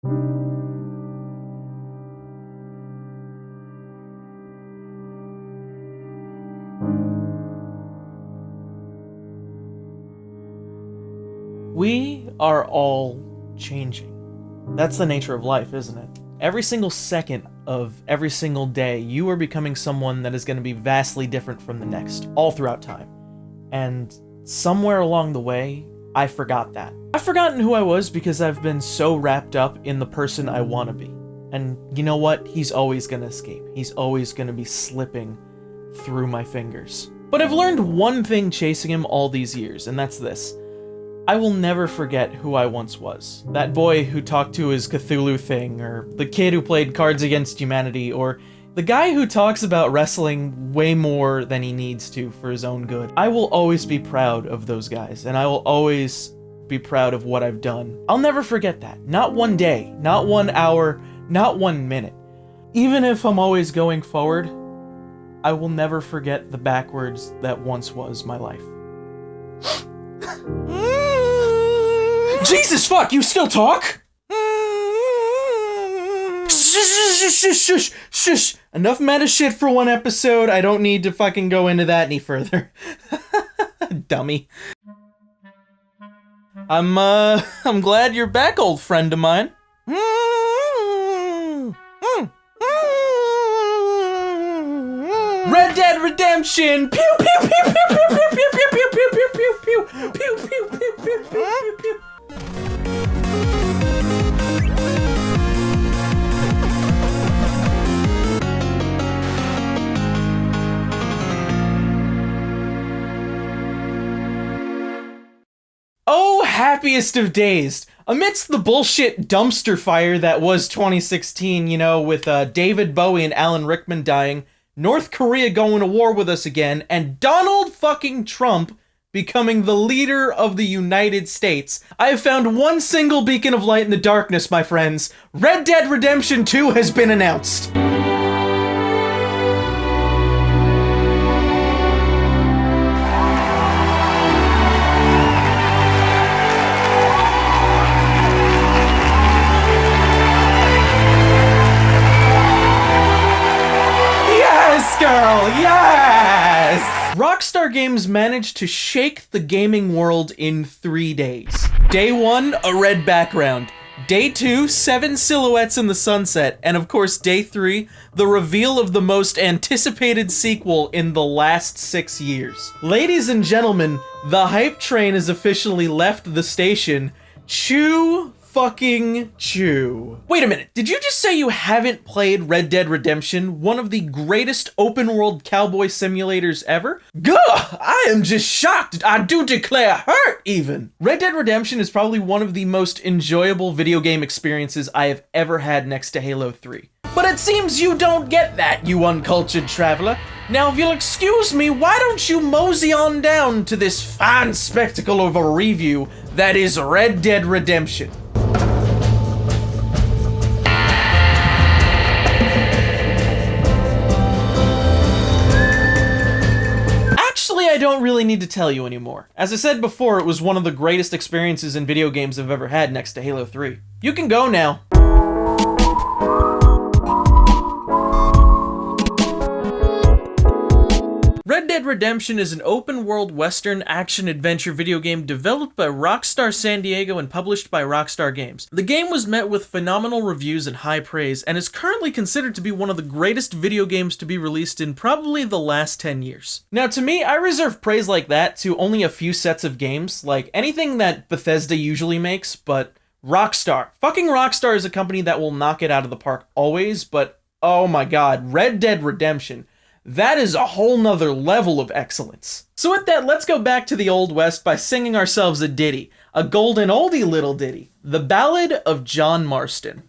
We are all changing. That's the nature of life, isn't it? Every single second of every single day, you are becoming someone that is going to be vastly different from the next, all throughout time. And somewhere along the way, I forgot that. I've forgotten who I was because I've been so wrapped up in the person I want to be. And you know what? He's always going to escape. He's always going to be slipping through my fingers. But I've learned one thing chasing him all these years, and that's this. I will never forget who I once was. That boy who talked to his Cthulhu thing, or the kid who played Cards Against Humanity, or the guy who talks about wrestling way more than he needs to for his own good. I will always be proud of those guys, and I will always be proud of what I've done. I'll never forget that. Not one day, not 1 hour, not 1 minute. Even if I'm always going forward, I will never forget the backwards that once was my life. Jesus fuck, you still talk? Shush. Enough meta shit for one episode. I don't need to fucking go into that any further. Dummy. I'm glad you're back, old friend of mine. Red Dead Redemption! Pew pew pew pew pew pew pew pew pew pew pew pew pew pew pew pew pew pew. Oh, happiest of days. Amidst the bullshit dumpster fire that was 2016, you know, with David Bowie and Alan Rickman dying, North Korea going to war with us again, and Donald fucking Trump becoming the leader of the United States, I have found one single beacon of light in the darkness, my friends. Red Dead Redemption 2 has been announced. Girl, yes! Rockstar Games managed to shake the gaming world in 3 days. Day 1, a red background. Day 2, 7 silhouettes in the sunset. And of course, Day 3, the reveal of the most anticipated sequel in the last 6 years. Ladies and gentlemen, the hype train has officially left the station. Chew fucking chew. Wait a minute, did you just say you haven't played Red Dead Redemption, one of the greatest open-world cowboy simulators ever? Gah! I am just shocked. I do declare hurt, even. Red Dead Redemption is probably one of the most enjoyable video game experiences I have ever had next to Halo 3. But it seems you don't get that, you uncultured traveler. Now, if you'll excuse me, why don't you mosey on down to this fine spectacle of a review that is Red Dead Redemption. I don't really need to tell you anymore. As I said before, it was one of the greatest experiences in video games I've ever had next to Halo 3. You can go now. Red Dead Redemption is an open-world Western action-adventure video game developed by Rockstar San Diego and published by Rockstar Games. The game was met with phenomenal reviews and high praise, and is currently considered to be one of the greatest video games to be released in probably the last 10 years. Now, to me, I reserve praise like that to only a few sets of games, like anything that Bethesda usually makes, but Rockstar. Fucking Rockstar is a company that will knock it out of the park always, but oh my god, Red Dead Redemption. That is a whole nother level of excellence. So with that, let's go back to the Old West by singing ourselves a ditty. A golden oldie little ditty. The Ballad of John Marston.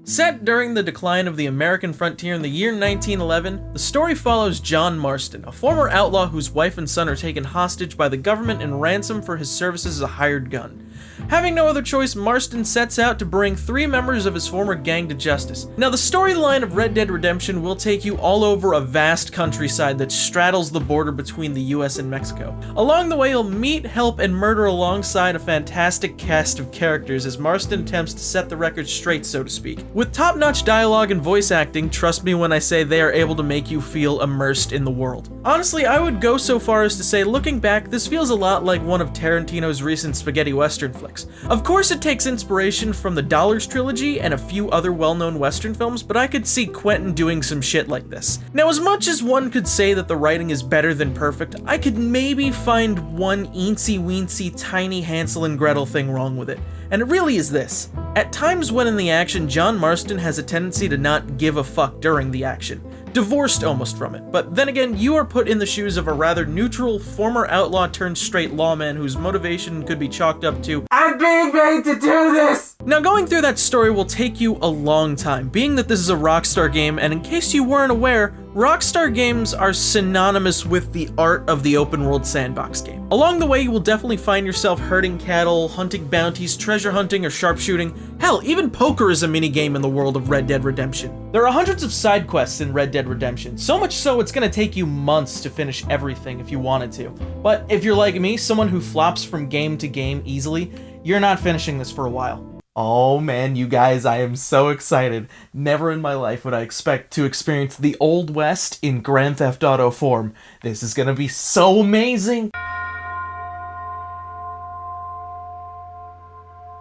Set during the decline of the American frontier in the year 1911, the story follows John Marston, a former outlaw whose wife and son are taken hostage by the government and ransom for his services as a hired gun. Having no other choice, Marston sets out to bring 3 members of his former gang to justice. Now, the storyline of Red Dead Redemption will take you all over a vast countryside that straddles the border between the US and Mexico. Along the way, you'll meet, help, and murder alongside a fantastic cast of characters as Marston attempts to set the record straight, so to speak. With top-notch dialogue and voice acting, trust me when I say they are able to make you feel immersed in the world. Honestly, I would go so far as to say, looking back, this feels a lot like one of Tarantino's recent spaghetti western flicks. Of course, it takes inspiration from the Dollars trilogy and a few other well-known western films, but I could see Quentin doing some shit like this. Now, as much as one could say that the writing is better than perfect, I could maybe find one eensy-weensy tiny Hansel and Gretel thing wrong with it. And it really is this. At times when in the action, John Marston has a tendency to not give a fuck during the action. Divorced almost from it. But then again, you are put in the shoes of a rather neutral, former outlaw turned straight lawman whose motivation could be chalked up to, "I'm being made to do this!" Now, going through that story will take you a long time, being that this is a Rockstar game, and in case you weren't aware, Rockstar games are synonymous with the art of the open world sandbox game. Along the way, you will definitely find yourself herding cattle, hunting bounties, treasure hunting, or sharpshooting. Hell, even poker is a minigame in the world of Red Dead Redemption. There are hundreds of side quests in Red Dead Redemption, so much so it's gonna take you months to finish everything if you wanted to. But if you're like me, someone who flops from game to game easily, you're not finishing this for a while. Oh man, you guys, I am so excited. Never in my life would I expect to experience the Old West in Grand Theft Auto form. This is gonna be so amazing.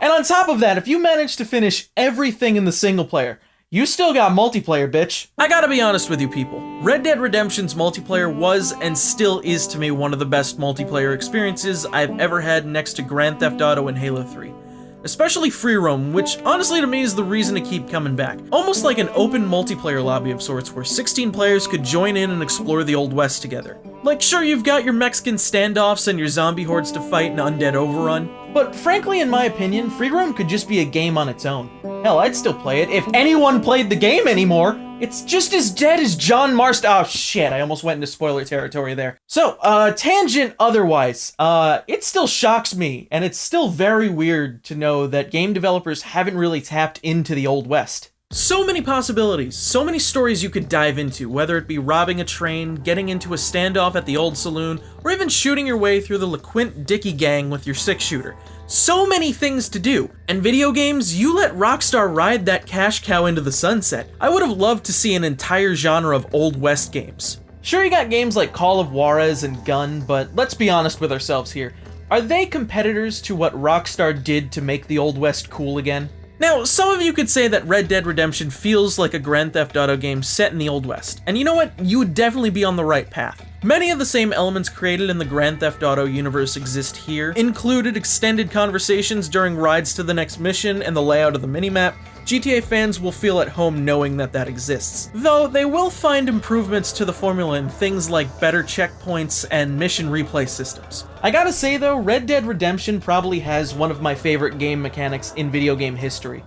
And on top of that, if you manage to finish everything in the single player, you still got multiplayer, bitch. I gotta be honest with you people. Red Dead Redemption's multiplayer was and still is to me one of the best multiplayer experiences I've ever had next to Grand Theft Auto and Halo 3. Especially free roam, which honestly to me is the reason to keep coming back. Almost like an open multiplayer lobby of sorts where 16 players could join in and explore the Old West together. Like sure, you've got your Mexican standoffs and your zombie hordes to fight in Undead Overrun, but frankly in my opinion, free roam could just be a game on its own. Hell, I'd still play it if anyone played the game anymore. It's just as dead as John Marston. Oh shit, I almost went into spoiler territory there. So, tangent otherwise, it still shocks me, and it's still very weird to know that game developers haven't really tapped into the Old West. So many possibilities, so many stories you could dive into, whether it be robbing a train, getting into a standoff at the old saloon, or even shooting your way through the LeQuint Dickey gang with your 6-shooter. So many things to do. And video games, you let Rockstar ride that cash cow into the sunset. I would have loved to see an entire genre of Old West games. Sure, you got games like Call of Juarez and Gun, but let's be honest with ourselves here. Are they competitors to what Rockstar did to make the Old West cool again? Now, some of you could say that Red Dead Redemption feels like a Grand Theft Auto game set in the Old West, and you know what? You would definitely be on the right path. Many of the same elements created in the Grand Theft Auto universe exist here, included extended conversations during rides to the next mission and the layout of the minimap. GTA fans will feel at home knowing that that exists, though they will find improvements to the formula in things like better checkpoints and mission replay systems. I gotta say though, Red Dead Redemption probably has one of my favorite game mechanics in video game history.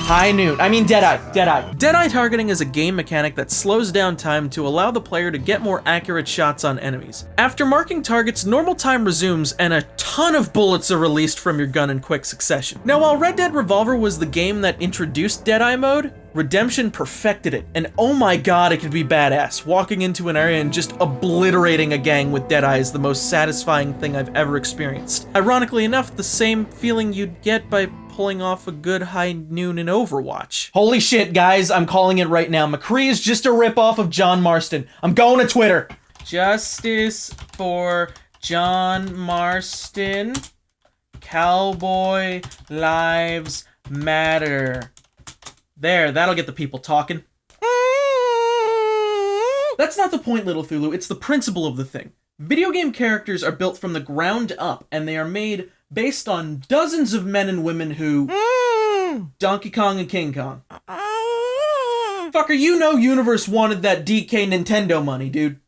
Deadeye. Deadeye targeting is a game mechanic that slows down time to allow the player to get more accurate shots on enemies. After marking targets, normal time resumes and a ton of bullets are released from your gun in quick succession. Now, while Red Dead Revolver was the game that introduced Deadeye mode, Redemption perfected it, and oh my god, it could be badass. Walking into an area and just obliterating a gang with Deadeye is the most satisfying thing I've ever experienced. Ironically enough, the same feeling you'd get by pulling off a good high noon in Overwatch. Holy shit, guys, I'm calling it right now. McCree is just a ripoff of John Marston. I'm going to Twitter. Justice for John Marston. Cowboy lives matter. There, that'll get the people talking. That's not the point, Little Thulu. It's the principle of the thing. Video game characters are built from the ground up, and they are made based on dozens of men and women who... Donkey Kong and King Kong. Fucker, you know Universe wanted that DK Nintendo money, dude.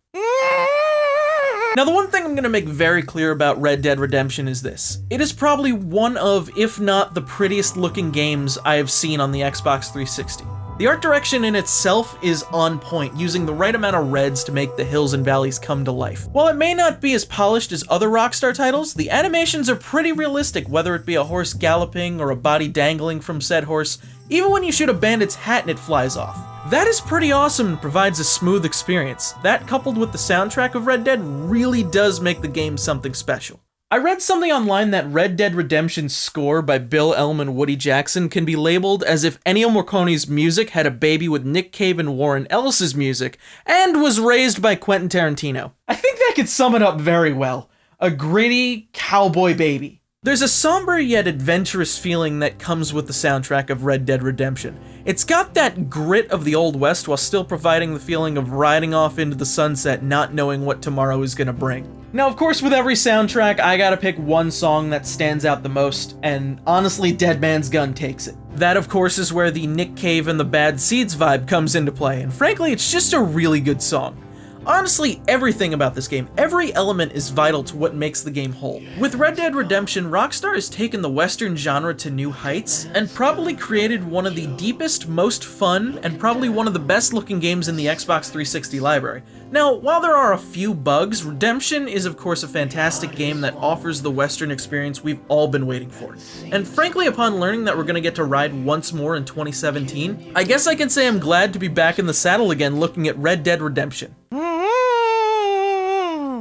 Now, the one thing I'm gonna make very clear about Red Dead Redemption is this. It is probably one of, if not the prettiest looking games I have seen on the Xbox 360. The art direction in itself is on point, using the right amount of reds to make the hills and valleys come to life. While it may not be as polished as other Rockstar titles, the animations are pretty realistic, whether it be a horse galloping or a body dangling from said horse, even when you shoot a bandit's hat and it flies off. That is pretty awesome and provides a smooth experience. That, coupled with the soundtrack of Red Dead, really does make the game something special. I read something online that Red Dead Redemption's score by Bill Elm and Woody Jackson can be labeled as if Ennio Morricone's music had a baby with Nick Cave and Warren Ellis's music, and was raised by Quentin Tarantino. I think that could sum it up very well. A gritty cowboy baby. There's a somber yet adventurous feeling that comes with the soundtrack of Red Dead Redemption. It's got that grit of the Old West while still providing the feeling of riding off into the sunset not knowing what tomorrow is gonna bring. Now, of course, with every soundtrack, I gotta pick one song that stands out the most, and honestly, Dead Man's Gun takes it. That, of course, is where the Nick Cave and the Bad Seeds vibe comes into play, and frankly, it's just a really good song. Honestly, everything about this game, every element is vital to what makes the game whole. With Red Dead Redemption, Rockstar has taken the Western genre to new heights, and probably created one of the deepest, most fun, and probably one of the best looking games in the Xbox 360 library. Now, while there are a few bugs, Redemption is of course a fantastic game that offers the Western experience we've all been waiting for. And frankly, upon learning that we're gonna get to ride once more in 2017, I guess I can say I'm glad to be back in the saddle again looking at Red Dead Redemption.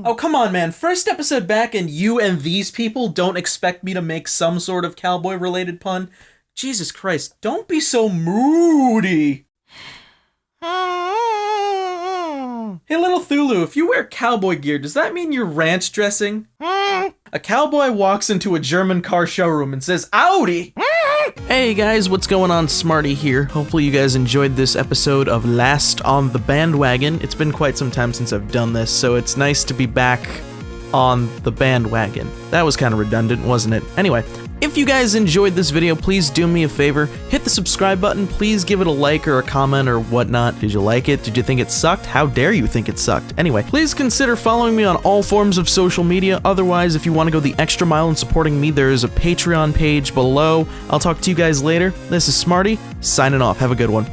Oh, come on, man. First episode back and you and these people don't expect me to make some sort of cowboy-related pun? Jesus Christ, don't be so moody. Hey, little Thulu, if you wear cowboy gear, does that mean you're ranch dressing? A cowboy walks into a German car showroom and says, "Audi!" Hey guys, what's going on? Smarty here. Hopefully you guys enjoyed this episode of Last on the Bandwagon. It's been quite some time since I've done this, so it's nice to be back on the bandwagon. That was kind of redundant, wasn't it? Anyway, if you guys enjoyed this video, please do me a favor, hit the subscribe button, please give it a like or a comment or whatnot. Did you like it? Did you think it sucked? How dare you think it sucked? Anyway, please consider following me on all forms of social media. Otherwise, if you want to go the extra mile in supporting me, there is a Patreon page below. I'll talk to you guys later. This is Smarty, signing off. Have a good one.